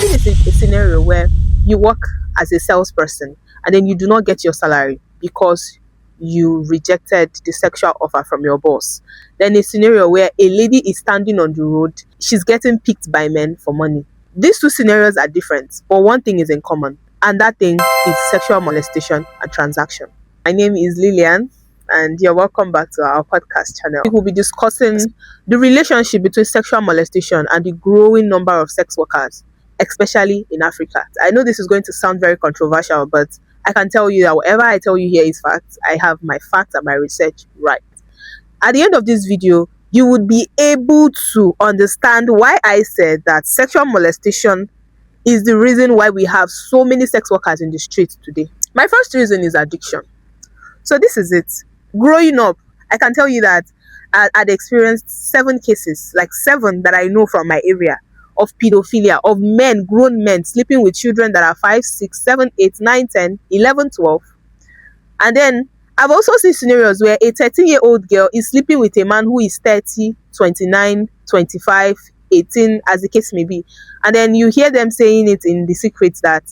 Imagine it's a scenario where you work as a salesperson and then you do not get your salary because you rejected the sexual offer from your boss. Then a scenario where a lady is standing on the road, she's getting picked by men for money. These two scenarios are different, but one thing is in common, and that thing is sexual molestation and transaction. My name is Lillian, and you're welcome back to our podcast channel. We'll be discussing the relationship between sexual molestation and the growing number of sex workers, especially in Africa. I know this is going to sound very controversial, but I can tell you that whatever I tell you here is facts. I have my facts and my research right. At the end of this video, you would be able to understand why I said that sexual molestation is the reason why we have so many sex workers in the streets today. My first reason is addiction. So this is it. Growing up, I can tell you that I'd experienced 7 cases, like 7 that I know from my area, of pedophilia, of men, grown men, sleeping with children that are 5, 6, 7, 8, 9, 10, 11, 12. And then I've also seen scenarios where a 13-year-old girl is sleeping with a man who is 30, 29, 25, 18, as the case may be. And then you hear them saying it in the secret that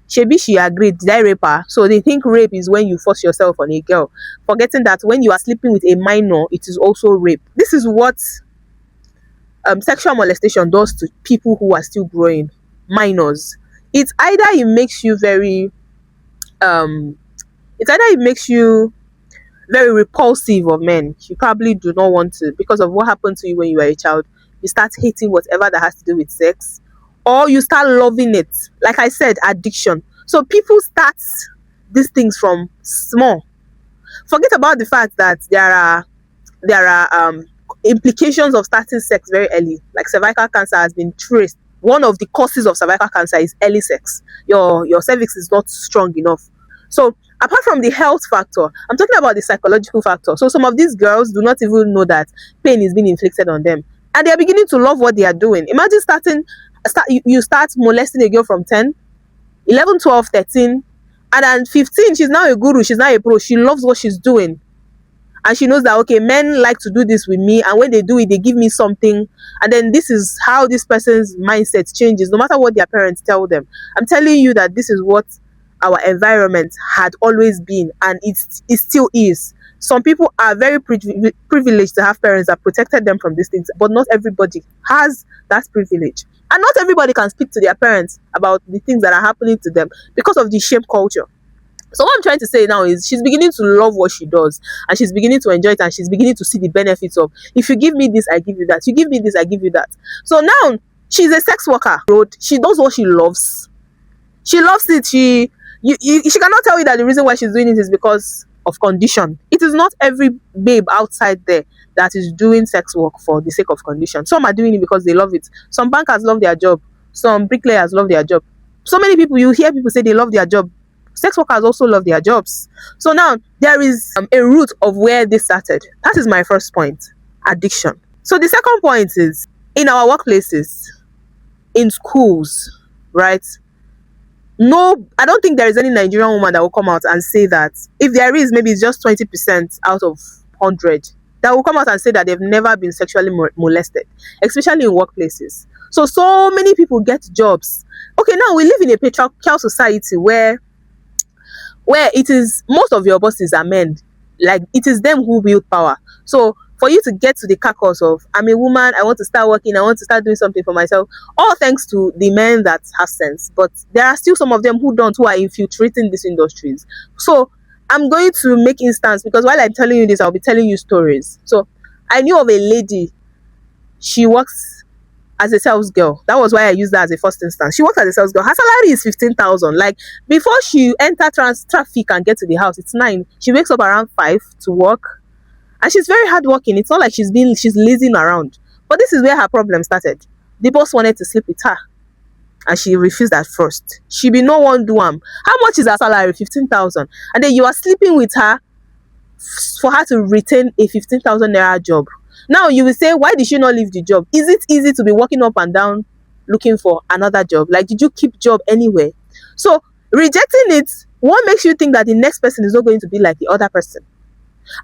she agreed, did I rape her? So they think rape is when you force yourself on a girl, forgetting that when you are sleeping with a minor, it is also rape. This is what sexual molestation does to people who are still growing, minors. It's either it makes you very very repulsive of men. You probably do not want to, because of what happened to you when you were a child. You start hating whatever that has to do with sex, or you start loving it. Like I said, addiction. So people start these things from small. Forget about the fact that there are implications of starting sex very early. Like cervical cancer has been traced. One of the causes of cervical cancer is early sex. Your cervix is not strong enough. So apart from the health factor, I'm talking about the psychological factor. So some of these girls do not even know that pain is being inflicted on them, and they are beginning to love what they are doing. Imagine you start molesting a girl from 10, 11, 12, 13, and then 15, she's now a guru, she's now a pro, she loves what she's doing. And she knows that, okay, men like to do this with me, and when they do it, they give me something. And then this is how this person's mindset changes, no matter what their parents tell them. I'm telling you that this is what our environment had always been, and it still is. Some people are very privileged to have parents that protected them from these things, but not everybody has that privilege. And not everybody can speak to their parents about the things that are happening to them because of the shame culture. So what I'm trying to say now is she's beginning to love what she does, and she's beginning to enjoy it, and she's beginning to see the benefits of, if you give me this, I give you that. You give me this, I give you that. So now she's a sex worker. She does what she loves. She loves it. She cannot tell you that the reason why she's doing it is because of condition. It is not every babe outside there that is doing sex work for the sake of condition. Some are doing it because they love it. Some bankers love their job. Some bricklayers love their job. So many people, you hear people say they love their job. Sex workers also love their jobs. So now there is a root of where this started. That is my first point, addiction. So the second point is in our workplaces, in schools, right? No, I don't think there is any Nigerian woman that will come out and say that. If there is, maybe it's just 20% out of 100 that will come out and say that they've never been sexually molested, especially in workplaces. So many people get jobs. Okay, now we live in a patriarchal society where it is most of your bosses are men. Like, it is them who build power. So for you to get to the carcass of, I'm a woman, I want to start working, I want to start doing something for myself, all thanks to the men that have sense. But there are still some of them who are infiltrating these industries. So I'm going to make instance, because while I'm telling you this, I'll be telling you stories. So I knew of a lady. She works as a sales girl. That was why I used that as a first instance. She works as a sales girl. Her salary is 15,000. Like, before she enter traffic and get to the house, it's 9. She wakes up around 5 to work. And she's very hardworking. It's not like she's lazing around. But this is where her problem started. The boss wanted to sleep with her, and she refused at first. She be no one do am. How much is her salary? 15,000. And then you are sleeping with her for her to retain a 15,000 naira job. Now you will say, why did she not leave the job? Is it easy to be walking up and down looking for another job? Like, did you keep job anywhere? So rejecting it, what makes you think that the next person is not going to be like the other person?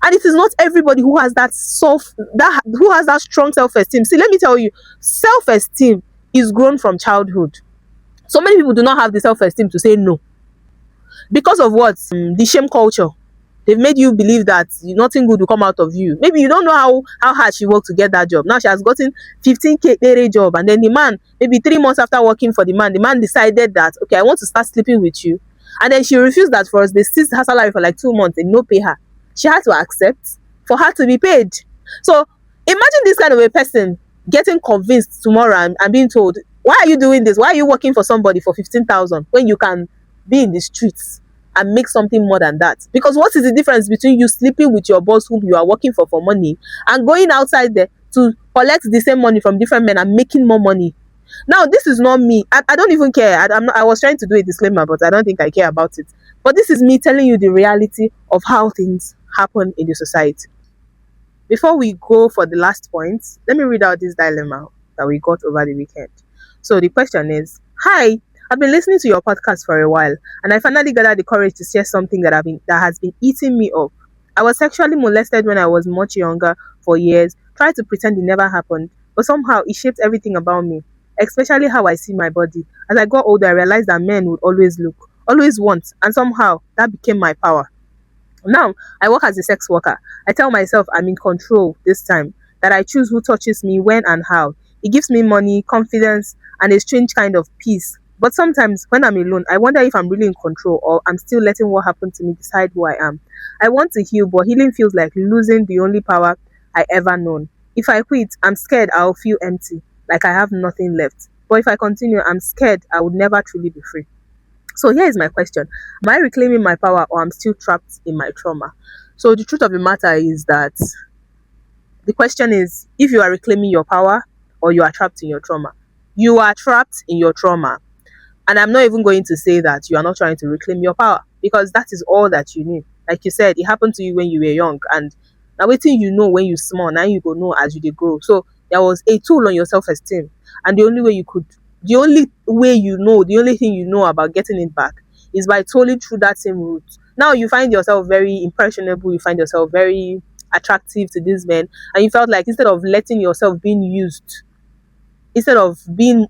And it is not everybody who has that strong self-esteem. See, let me tell you, self-esteem is grown from childhood. So many people do not have the self-esteem to say no because of what? The shame culture. They've made you believe that nothing good will come out of you. Maybe you don't know how hard she worked to get that job. Now she has gotten 15K day job, and then the man, maybe 3 months after working for the man decided that, okay, I want to start sleeping with you, and then she refused that. For us, they seized her salary for like 2 months and no pay her. She had to accept for her to be paid. So imagine this kind of a person getting convinced tomorrow and being told, why are you doing this? Why are you working for somebody for 15,000 when you can be in the streets and make something more than that? Because what is the difference between you sleeping with your boss whom you are working for money and going outside there to collect the same money from different men and making more money? Now, this is not me. I don't even care. I was trying to do a disclaimer, but I don't think I care about it. But this is me telling you the reality of how things happen in the society. Before we go for the last point, let me read out this dilemma that we got over the weekend. So the question is, hi, I've been listening to your podcast for a while, and I finally gathered the courage to share something that has been eating me up. I was sexually molested when I was much younger for years, tried to pretend it never happened, but somehow it shaped everything about me, especially how I see my body. As I got older, I realized that men would always look, always want, and somehow that became my power. Now, I work as a sex worker. I tell myself I'm in control this time, that I choose who touches me, when, and how. It gives me money, confidence, and a strange kind of peace. But sometimes, when I'm alone, I wonder if I'm really in control or I'm still letting what happened to me decide who I am. I want to heal, but healing feels like losing the only power I ever known. If I quit, I'm scared I'll feel empty, like I have nothing left. But if I continue, I'm scared I would never truly be free. So here is my question. Am I reclaiming my power or I'm still trapped in my trauma? So the truth of the matter is that the question is if you are reclaiming your power or you are trapped in your trauma. You are trapped in your trauma. And I'm not even going to say that you are not trying to reclaim your power because that is all that you need. Like you said, it happened to you when you were young, and now waiting you know when you small, now you go know as you dey grow. So there was a tool on your self-esteem, and the only way you know, the only thing you know about getting it back is by tolling through that same route. Now you find yourself very impressionable, you find yourself very attractive to these men, and you felt like instead of letting yourself being used, instead of being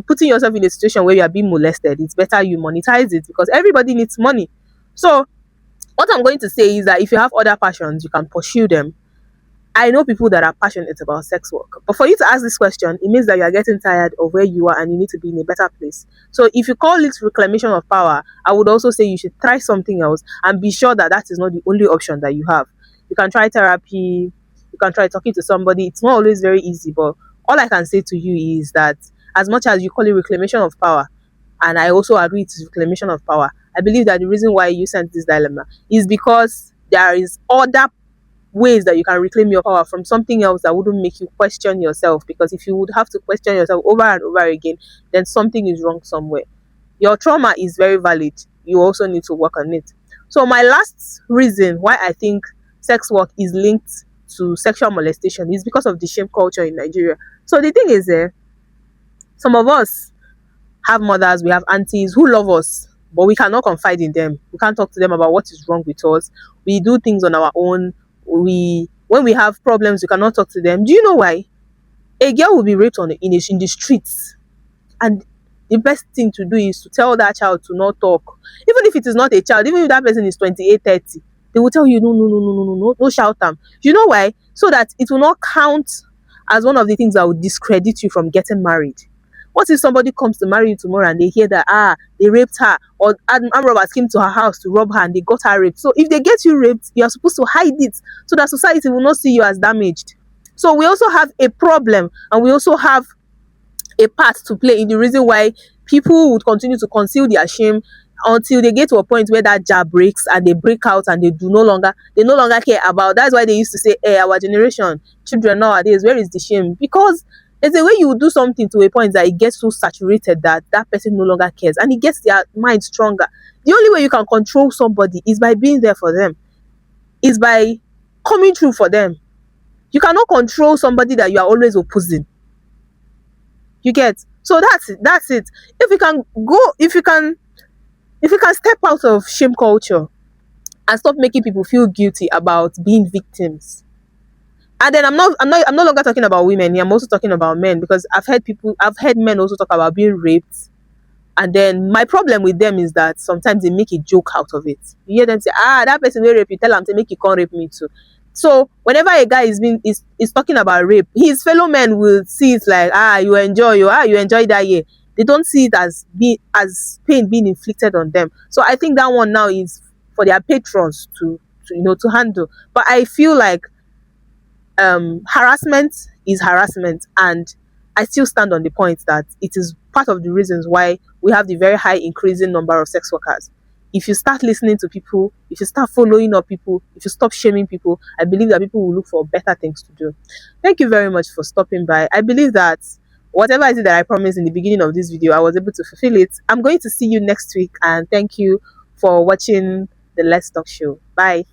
putting yourself in a situation where you are being molested, it's better you monetize it because everybody needs money. So what I'm going to say is that if you have other passions, you can pursue them. I know people that are passionate about sex work, but for you to ask this question, it means that you are getting tired of where you are and you need to be in a better place. So if you call it reclamation of power, I would also say you should try something else and be sure that that is not the only option that you have. You can try therapy, you can try talking to somebody. It's not always very easy, but all I can say to you is that as much as you call it reclamation of power, and I also agree it's reclamation of power, I believe that the reason why you sent this dilemma is because there is other ways that you can reclaim your power from something else that wouldn't make you question yourself. Because if you would have to question yourself over and over again, then something is wrong somewhere. Your trauma is very valid. You also need to work on it. So my last reason why I think sex work is linked to sexual molestation is because of the shame culture in Nigeria. So the thing is, some of us have mothers, we have aunties who love us, but we cannot confide in them. We can't talk to them about what is wrong with us. We do things on our own. When we have problems, we cannot talk to them. Do you know why? A girl will be raped in the streets, and the best thing to do is to tell that child to not talk. Even if it is not a child, even if that person is 28, 30, they will tell you no, no, no, no, no, no, no, no, shout them. You know why? So that it will not count as one of the things that will discredit you from getting married. What if somebody comes to marry you tomorrow and they hear that they raped her, or armed robbers came to her house to rob her and they got her raped? So if they get you raped, you are supposed to hide it so that society will not see you as damaged. So we also have a problem, and we also have a part to play in the reason why people would continue to conceal their shame until they get to a point where that jar breaks and they break out and they no longer care about. That's why they used to say, hey, our generation, children nowadays, where is the shame? Because there's a way you do something to a point that it gets so saturated that that person no longer cares, and it gets their mind stronger. The only way you can control somebody is by being there for them, is by coming through for them. You cannot control somebody that you are always opposing. You get? So that's it. If you can step out of shame culture and stop making people feel guilty about being victims. And then I'm no longer talking about women here. I'm also talking about men, because I've heard men also talk about being raped And then my problem with them is that sometimes they make a joke out of it. You hear them say, ah, that person will rape you, tell him to make you can't rape me too. So whenever a guy is talking about rape, his fellow men will see it like, ah, you enjoy that year. They don't see it as pain being inflicted on them. So I think that one now is for their patrons to handle. But I feel like harassment is harassment, and I still stand on the point that it is part of the reasons why we have the very high increasing number of sex workers. If you start listening to people, if you start following up people, if you stop shaming people, I believe that people will look for better things to do. Thank you very much for stopping by. I believe that whatever I did that I promised in the beginning of this video, I was able to fulfill it. I'm going to see you next week, and thank you for watching the Let's Talk show. Bye.